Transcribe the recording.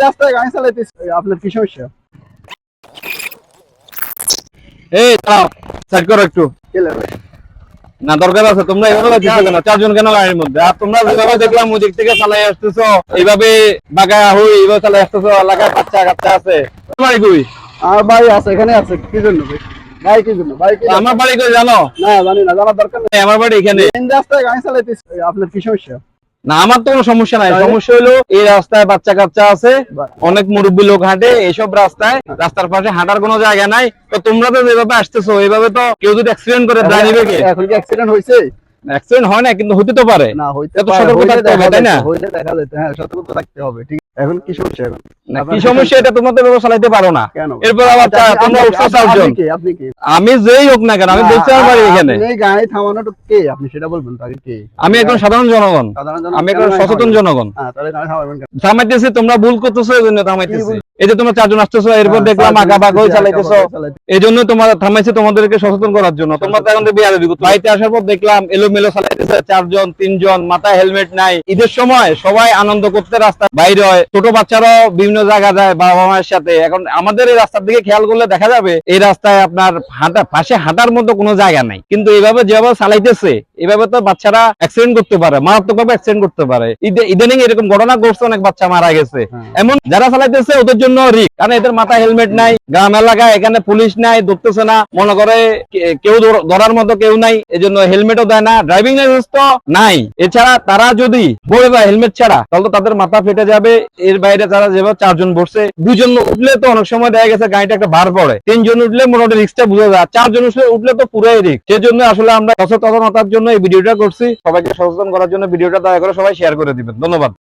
রাস্তায় গাড়ি চালাইতেছি, আপনার কি সমস্যা? এই দাঁড়াও, সাইড করো একটু। গেলে ভাই। না দরকার আছে, তোমরা এভাবে যাইতেছো কেন? চারজন কেন গাড়ির মধ্যে? আর তোমরা যেভাবে দেখলাম ওদিক থেকে চালাই আসতেছো, এইভাবে বাঁকা হই এইভাবে চালাই আসতেছো, এলাকায় বাচ্চা কাচ্চা আছে। তোমার বাড়ি কই? আমার বাড়ি আছে, এখানে আছে। কি জন্য ভাই? ভাই কি জন্য? ভাই কি? আমার বাড়ি কই জানো? না জানি না, জানার দরকার নেই। আমার বাড়ি এখানে। রাস্তায় গাড়ি চালাইতেছি, আপনার কি সমস্যা? না আমার তো কোনো সমস্যা নাই, সমস্যা হলো এই রাস্তায় বাচ্চা কাচ্চা আছে, অনেক মুরব্বী লোক হাঁটে এইসব রাস্তায়, রাস্তার পাশে হাঁটার কোনো জায়গা নাই। তো তোমরা তো যেভাবে আসতেছো এইভাবে তো কেউ যদি অ্যাক্সিডেন্ট করে দাঁড়িয়ে নিবে কে? এখন কি অ্যাক্সিডেন্ট হয়েছে? অ্যাক্সিডেন্ট হয় না, কিন্তু হতে তো পারে। না হইতে এত পারে, সতর্ক হইলে থাকতে হবে, দেখা তাই না? যেত, হইলে দেখা যেত। হ্যাঁ, সতর্ক থাকতে হবে। ঠিক। এখন কি সমস্যা? এখন না, আপনার কি সমস্যা এটা তোমরা তো এভাবে চালাইতে পারো না। কেন? এরপর আবার তোমরা উঠছো চারজন। আপনি কি? আমি যেই হোক না কেন, আমি বলছি আমার বাড়ি এখানে। আপনি গাড়ি থামানোটা কে? আপনি সেটা বলবেন তো আগে, কে? আমি একজন সাধারণ জনগণ, সাধারণ জনগণ আমি একজন কেন গাড়ি সচেতন থামাবেন? জনগণ। হ্যাঁ, তাহলে গাড়ি থামাবেন কেন? থামাইতেছি, তোমরা ভুল করতেছো এই জন্য থামাইতেছি। এই যে তোমরা চারজন আসতেছো, এরপর হ্যাঁ, দেখলাম চারজন আঁকা বাঁকা হয়ে আসতেছি, চালাইতেছো, আঁকা বাঁকা চালাইতেছি। এই জন্য তোমার থামাইছি, তোমাদেরকে সচেতন করার জন্য। তোমরা তো এখন বিয়াদবি করছো। বাড়িতে আসার পর দেখলাম এলোমেলো চালাইতেছে, চারজন তিনজন, মাথায় হেলমেট নাই। ঈদের সময় সবাই আনন্দ করতে রাস্তা বাইরে হয়, ছোট বাচ্চারাও বিভিন্ন জায়গা যায় বাবা মায়ের সাথে। এখন আমাদের এই রাস্তার দিকে খেয়াল করলে দেখা যাবে এই রাস্তায় আপনার পাশে হাঁটার মতো কোনো জায়গা নাই, কিন্তু এইভাবে যেভাবে চালাইতেছে এভাবে তো বাচ্চারা অ্যাক্সিডেন্ট করতে পারে, মারাত্মক ভাবে অ্যাক্সিডেন্ট করতে পারে। ইদানিং এরকম ঘটনা ঘটছে, অনেক বাচ্চা মারা গেছে। এমন যারা চালাইতেছে ওদের জন্য রিস্ক, কারণ এদের মাথায় হেলমেট নাই, গ্রাম এলাকায় এখানে পুলিশ নাই, ধরতেছে না, মনে করে কেউ ধরার মতো কেউ নাই, এজন্য হেলমেটও দেয় না, ড্রাইভিং লাইসেন্স তো নাই। এছাড়া তারা যদি বলে দেয় হেলমেট ছাড়া, তাহলে তো তাদের মাথা ফেটে যাবে। এর বাইরে তারা যেভাবে চারজন বসছে, দুজন উঠলে তো অনেক সময় দেখা গেছে গাড়িটা একটা ভার পড়ে, তিনজন উঠলে মোটামুটি রিস্কটা বুঝে যায়, চারজন উঠলে তো পুরাই রিস্ক। সেজন্য আসলে আমরা সচেতনতার জন্য এই ভিডিওটা করছি, সবাইকে সচেতন করার জন্য ভিডিওটা দয়া করে সবাই শেয়ার করে দিবেন। ধন্যবাদ।